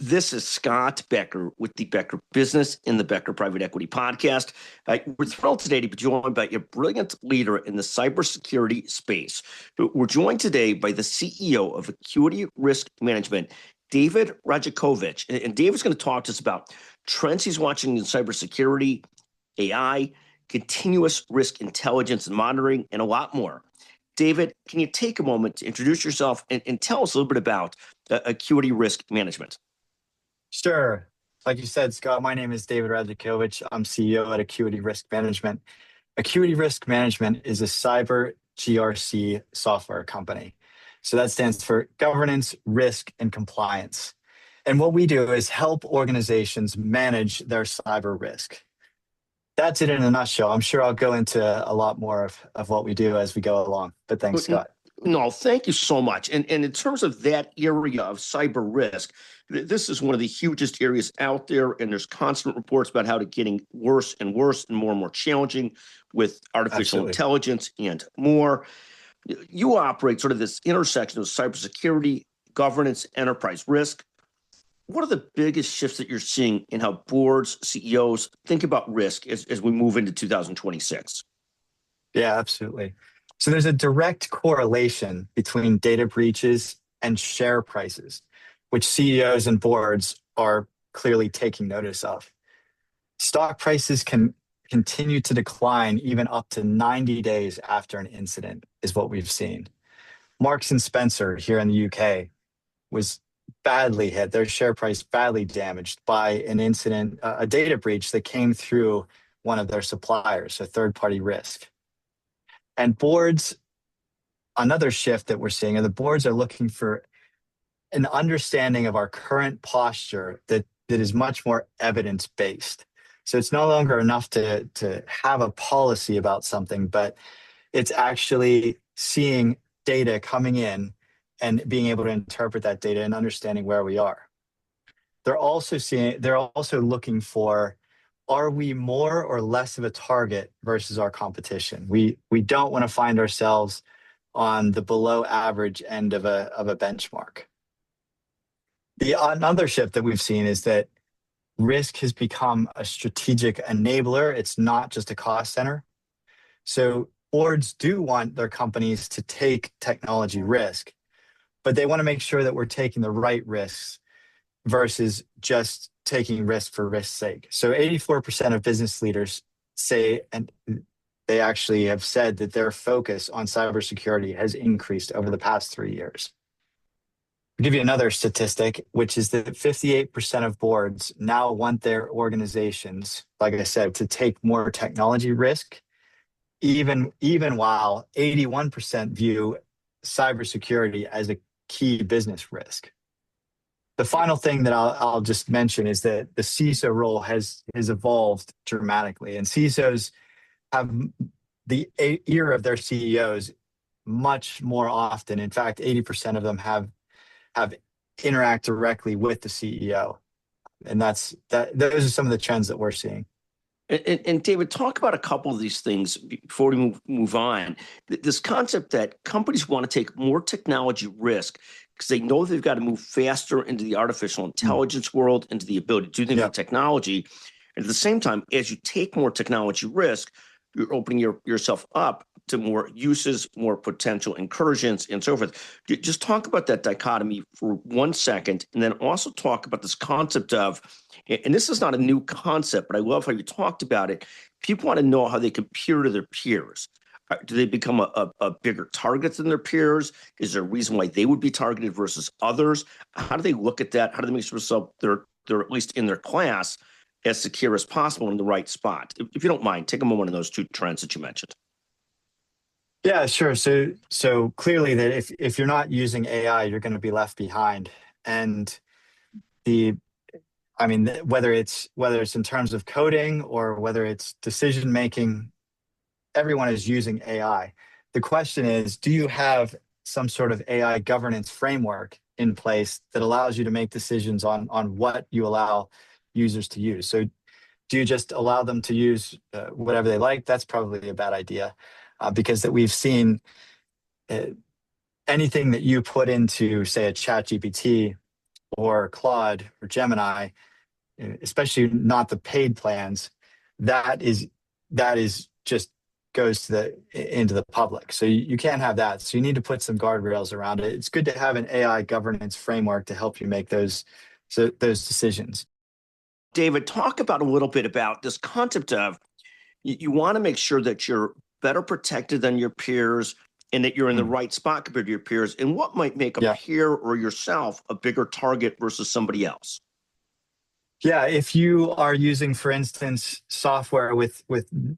This is Scott Becker with the Becker Business in the Becker Private Equity Podcast. We're thrilled today to be joined by a brilliant leader in the cybersecurity space. We're joined today by the CEO of Acuity Risk Management, David Rajakovich. And David's going to talk to us about trends he's watching in cybersecurity, AI, continuous risk intelligence and monitoring, and a lot more. David, can you take a moment to introduce yourself and tell us a little bit about Acuity Risk Management? Sure. Like you said, Scott, my name is David Rajakovich. I'm CEO at Acuity Risk Management. Acuity Risk Management is a cyber GRC software company. So that stands for governance, risk, and compliance. And what we do is help organizations manage their cyber risk. That's it in a nutshell. I'm sure I'll go into a lot more of what we do as we go along. But thanks, Scott. No, thank you so much. And in terms of that area of cyber risk, this is one of the hugest areas out there, and there's constant reports about how it's getting worse and worse and more challenging with artificial intelligence and more. You operate sort of this intersection of cybersecurity, governance, enterprise risk. What are the biggest shifts that you're seeing in how boards, CEOs think about risk as we move into 2026? Yeah, absolutely. So there's a direct correlation between data breaches and share prices, which CEOs and boards are clearly taking notice of. Stock prices can continue to decline even up to 90 days after an incident, is what we've seen. Marks and Spencer here in the UK was badly hit, their share price badly damaged by an incident, a data breach that came through one of their suppliers, a third-party risk. And boards, another shift that we're seeing, are the boards are looking for an understanding of our current posture that is much more evidence-based. So it's no longer enough to have a policy about something, but it's actually seeing data coming in and being able to interpret that data and understanding where we are. They're also looking for, are we more or less of a target versus our competition? We don't want to find ourselves on the below average end of a benchmark. Another shift that we've seen is that risk has become a strategic enabler. It's not just a cost center. So boards do want their companies to take technology risk, but they want to make sure that we're taking the right risks versus just taking risk for risk's sake. So 84% of business leaders say, and they actually have said, that their focus on cybersecurity has increased over the past 3 years. I'll give you another statistic, which is that 58% of boards now want their organizations, like I said, to take more technology risk, even while 81% view cybersecurity as a key business risk. The final thing that I'll just mention is that the CISO role has evolved dramatically, and CISOs have the ear of their CEOs much more often. In fact, 80% of them have interact directly with the CEO, and those are some of the trends that we're seeing. And David, talk about a couple of these things before we move on. This concept that companies want to take more technology risk because they know they've got to move faster into the artificial intelligence world, into the ability to do things with technology. And at the same time, as you take more technology risk, you're opening yourself up to more uses, more potential incursions, and so forth. Just talk about that dichotomy for 1 second, and then also talk about this concept of, and this is not a new concept, but I love how you talked about it. People want to know how they compare to their peers. Do they become a bigger target than their peers? Is there a reason why they would be targeted versus others? How do they look at that? How do they make sure they're at least in their class as secure as possible in the right spot? If you don't mind, take a moment on those two trends that you mentioned. Yeah, sure. So clearly that if you're not using AI, you're going to be left behind. And whether it's in terms of coding or whether it's decision making, everyone is using AI. The question is, do you have some sort of AI governance framework in place that allows you to make decisions on what you allow users to use? So do you just allow them to use whatever they like? That's probably a bad idea, because that we've seen anything that you put into, say, a ChatGPT or Claude or Gemini, especially not the paid plans, that is just goes to into the public. So you can't have that. So you need to put some guardrails around it. It's good to have an AI governance framework to help you make those decisions. David, talk about a little bit about this concept of you want to make sure that you're better protected than your peers and that you're in the right spot compared to your peers, and what might make a Yeah. peer or yourself a bigger target versus somebody else. Yeah, if you are using, for instance, software with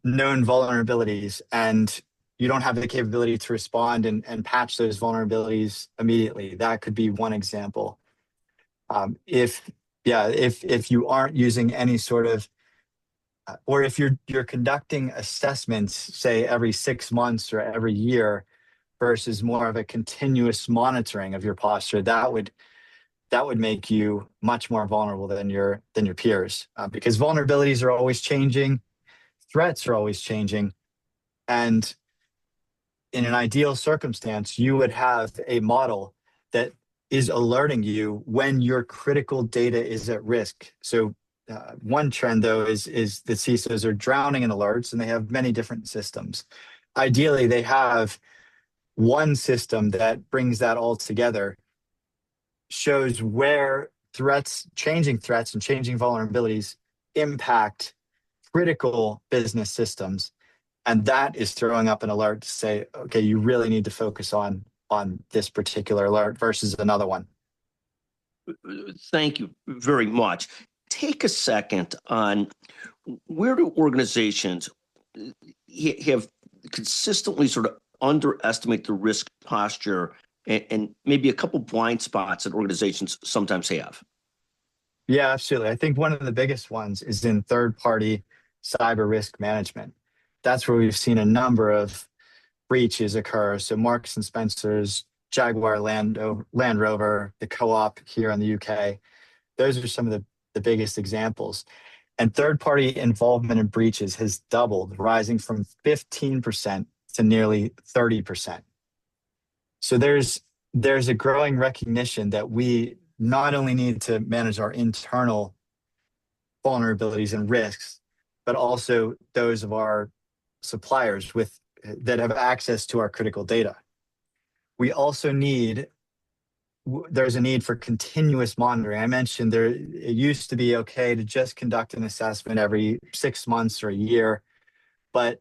known vulnerabilities and you don't have the capability to respond and patch those vulnerabilities immediately, that could be one example. If you aren't using any sort of, or if you're conducting assessments, say every 6 months or every year, versus more of a continuous monitoring of your posture, that would make you much more vulnerable than your peers, because vulnerabilities are always changing, threats are always changing, and in an ideal circumstance, you would have a model that is alerting you when your critical data is at risk. So one trend, though, is that CISOs are drowning in alerts, and they have many different systems. Ideally, they have one system that brings that all together, shows where changing threats and changing vulnerabilities impact critical business systems. And that is throwing up an alert to say, okay, you really need to focus on this particular alert versus another one. Thank you very much. Take a second on where do organizations have consistently sort of underestimate the risk posture and maybe a couple blind spots that organizations sometimes have? Yeah, absolutely. I think one of the biggest ones is in third-party cyber risk management. That's where we've seen a number of breaches occur. So Marks and Spencer's, Jaguar Land Rover, the Co-op here in the UK, those are some of the biggest examples. And third-party involvement in breaches has doubled, rising from 15% to nearly 30%. So there's a growing recognition that we not only need to manage our internal vulnerabilities and risks, but also those of our suppliers that have access to our critical data. We also there's a need for continuous monitoring. I mentioned it used to be okay to just conduct an assessment every 6 months or a year, but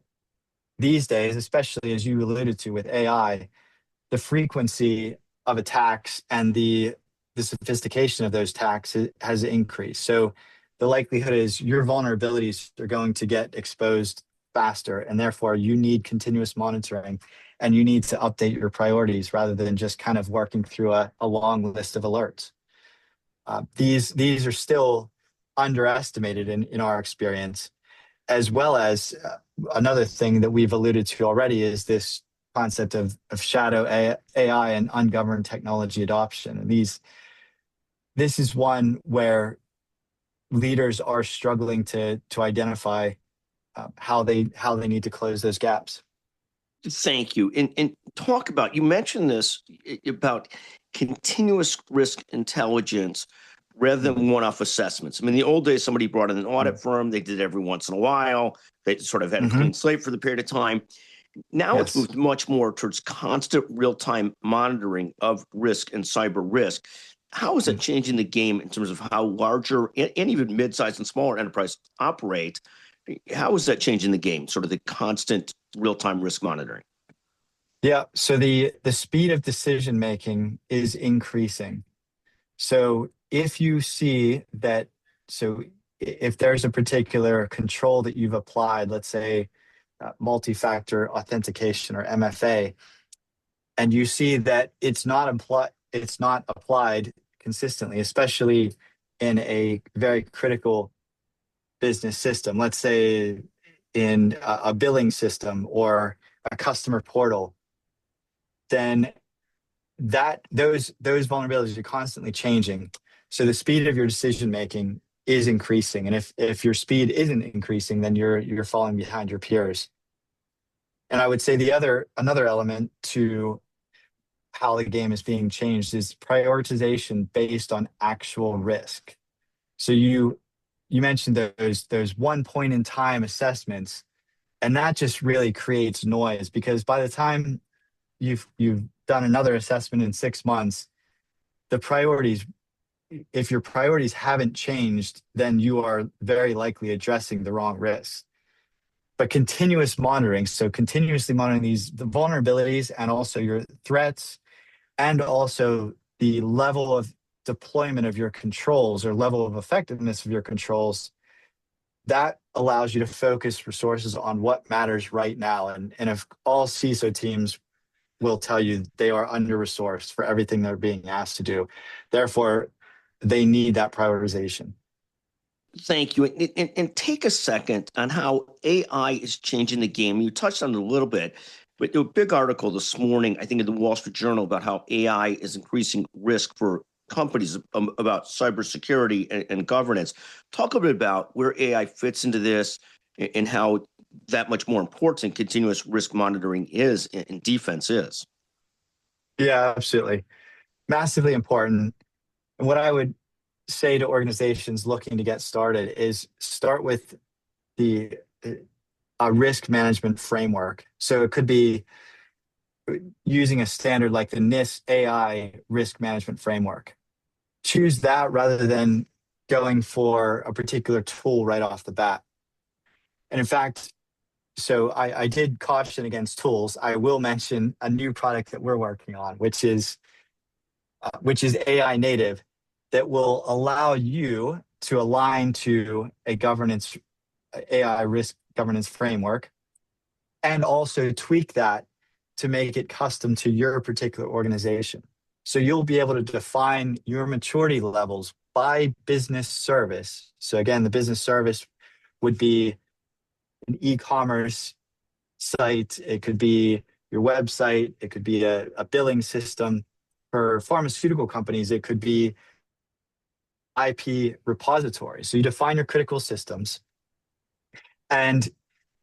these days, especially as you alluded to with AI, the frequency of attacks and the sophistication of those attacks has increased. So the likelihood is your vulnerabilities are going to get exposed faster, and therefore you need continuous monitoring, and you need to update your priorities rather than just kind of working through a long list of alerts. These are still underestimated in our experience, as well as another thing that we've alluded to already is this concept of shadow AI and ungoverned technology adoption. And this is one where leaders are struggling to identify how they need to close those gaps. Thank you. And talk about, you mentioned this about continuous risk intelligence rather than one-off assessments. I mean, in the old days, somebody brought in an audit firm, they did it every once in a while, they sort of had a clean slate for the period of time. Now it's moved much more towards constant real-time monitoring of risk and cyber risk. How is it changing the game in terms of how larger and even mid-sized and smaller enterprise operate? How is that changing the game, sort of the constant real-time risk monitoring? Yeah, so the speed of decision making is increasing. So if you see that, so if there's a particular control that you've applied, let's say multi-factor authentication or MFA, and you see that it's not applied consistently, especially in a very critical business system, let's say in a billing system or a customer portal, then those vulnerabilities are constantly changing. So the speed of your decision making is increasing, and if your speed isn't increasing, then you're falling behind your peers. And I would say another element to how the game is being changed is prioritization based on actual risk. So you mentioned those one point in time assessments, and that just really creates noise because by the time you've done another assessment in 6 months, the priorities, if your priorities haven't changed, then you are very likely addressing the wrong risks. But continuous monitoring, so continuously monitoring the vulnerabilities and also your threats, and also the level of deployment of your controls or level of effectiveness of your controls, that allows you to focus resources on what matters right now. And if all CISO teams will tell you they are under-resourced for everything they're being asked to do. Therefore, they need that prioritization. Thank you. And take a second on how AI is changing the game. You touched on it a little bit, but there was a big article this morning, I think in the Wall Street Journal, about how AI is increasing risk for companies about cybersecurity and governance. Talk a bit about where AI fits into this and how that much more important continuous risk monitoring is and defense is. Yeah, absolutely. Massively important. And what I would say to organizations looking to get started is start with the risk management framework. So it could be using a standard like the NIST AI risk management framework. Choose that rather than going for a particular tool right off the bat. And in fact, so I did caution against tools. I will mention a new product that we're working on, which is AI native, that will allow you to align to a AI risk governance framework, and also tweak that to make it custom to your particular organization. So you'll be able to define your maturity levels by business service. So again, the business service would be an e-commerce site. It could be your website. It could be a billing system. For pharmaceutical companies, it could be IP repository. So you define your critical systems, and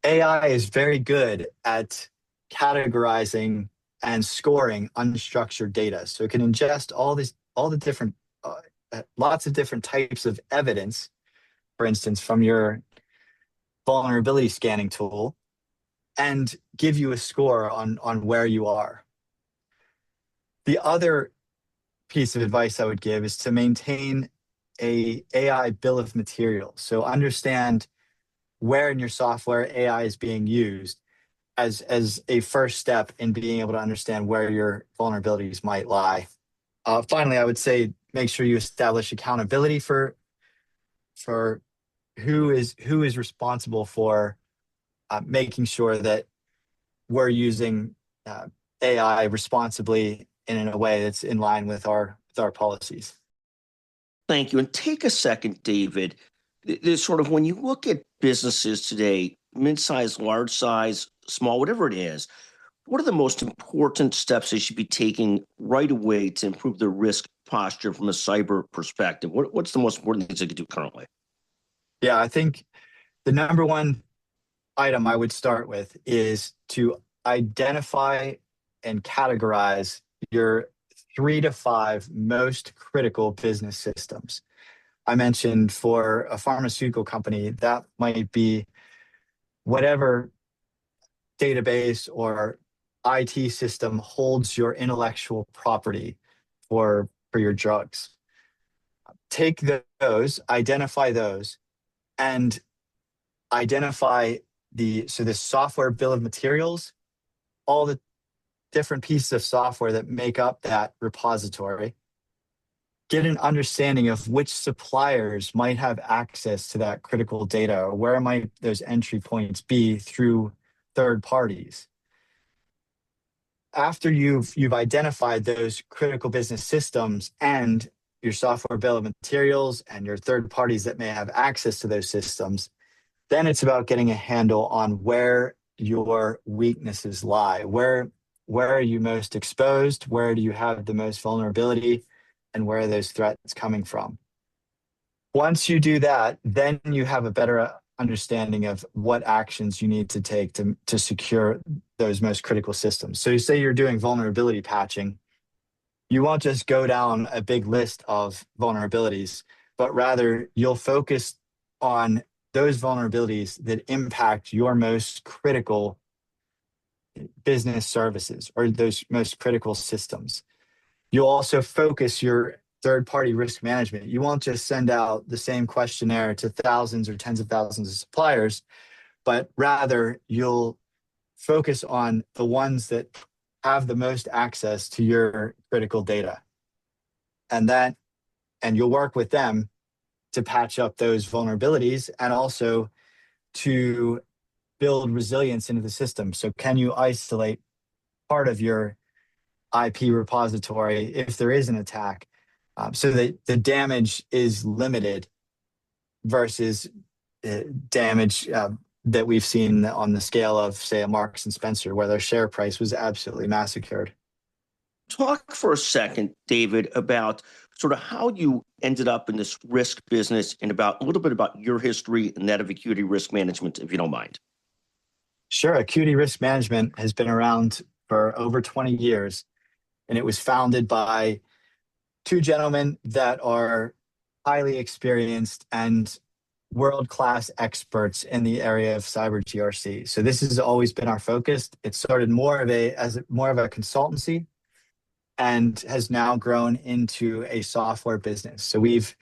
AI is very good at categorizing and scoring unstructured data. So it can ingest all the different, lots of different types of evidence, for instance, from your vulnerability scanning tool, and give you a score on where you are. The other piece of advice I would give is to maintain a AI bill of materials. So understand where in your software AI is being used as a first step in being able to understand where your vulnerabilities might lie. Finally, I would say make sure you establish accountability for who is responsible for making sure that we're using AI responsibly and in a way that's in line with our policies. Thank you. And take a second, David. There's sort of when you look at businesses today, mid-size, large size, small, whatever it is, what are the most important steps they should be taking right away to improve their risk posture from a cyber perspective? What's the most important things they could do currently? Yeah, I think the number one item I would start with is to identify and categorize your 3 to 5 most critical business systems. I mentioned for a pharmaceutical company, that might be whatever database or IT system holds your intellectual property for your drugs. Take those, identify those, and identify the software bill of materials, all the different pieces of software that make up that repository. Get an understanding of which suppliers might have access to that critical data, or where might those entry points be through third parties. After you've identified those critical business systems and your software bill of materials and your third parties that may have access to those systems, then it's about getting a handle on where your weaknesses lie. Where are you most exposed? Where do you have the most vulnerability? And where are those threats coming from? Once you do that, then you have a better understanding of what actions you need to take to secure those most critical systems. So you say you're doing vulnerability patching. you won't just go down a big list of vulnerabilities, but rather you'll focus on those vulnerabilities that impact your most critical business services or those most critical systems. You'll also focus your third-party risk management. You won't just send out the same questionnaire to thousands or tens of thousands of suppliers, but rather you'll focus on the ones that have the most access to your critical data. And you'll work with them to patch up those vulnerabilities and also to build resilience into the system. So can you isolate part of your IP repository if there is an attack, so that the damage is limited versus damage that we've seen on the scale of, say, a Marks and Spencer, where their share price was absolutely massacred. Talk for a second, David, about sort of how you ended up in this risk business and about a little bit about your history and that of Acuity Risk Management, if you don't mind. Sure, Acuity Risk Management has been around for over 20 years, and it was founded by two gentlemen that are highly experienced and world-class experts in the area of cyber GRC. So this has always been our focus. It started more of a consultancy and has now grown into a software business. So we've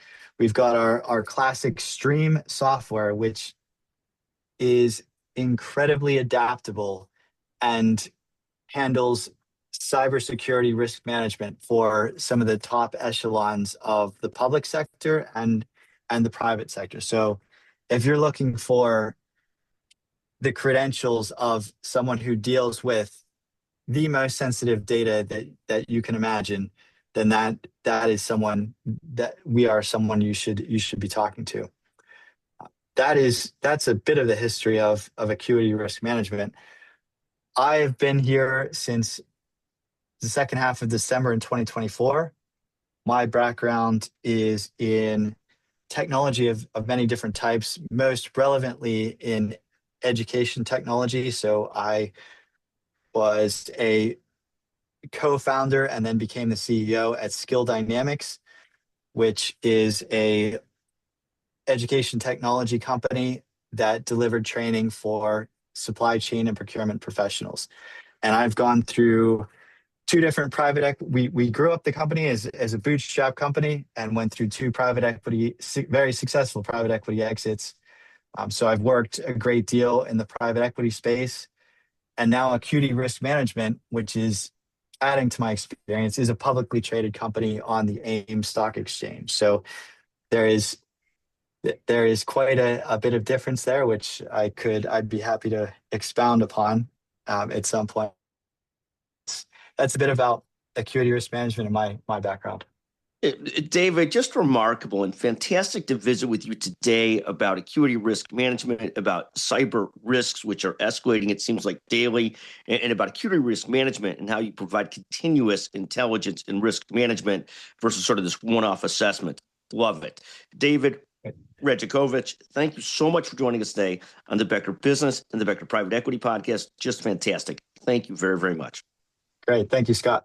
got our classic Stream software, which is incredibly adaptable and handles cybersecurity risk management for some of the top echelons of the public sector and the private sector. So if you're looking for the credentials of someone who deals with the most sensitive data that you can imagine, then that is someone that we are someone you should be talking to. That's a bit of the history of Acuity Risk Management. I've been here since the second half of December in 2024. My background is in technology of many different types, most relevantly in education technology. So I was a co-founder and then became the CEO at Skill Dynamics, which is a education technology company that delivered training for supply chain and procurement professionals. And I've gone through two different private equity. We grew up the company as a bootstrap company and went through two very successful private equity exits. So I've worked a great deal in the private equity space. And now Acuity Risk Management, which is adding to my experience, is a publicly traded company on the AIM stock exchange. So there is quite a bit of difference there, which I'd be happy to expound upon at some point. That's a bit about Acuity Risk Management and my background. David, just remarkable and fantastic to visit with you today about Acuity Risk Management, about cyber risks, which are escalating, it seems like daily, and about Acuity Risk Management and how you provide continuous intelligence and risk management versus sort of this one-off assessment. Love it. David Rajakovich, thank you so much for joining us today on the Becker Business and the Becker Private Equity Podcast. Just fantastic. Thank you very, very much. Great. Thank you, Scott.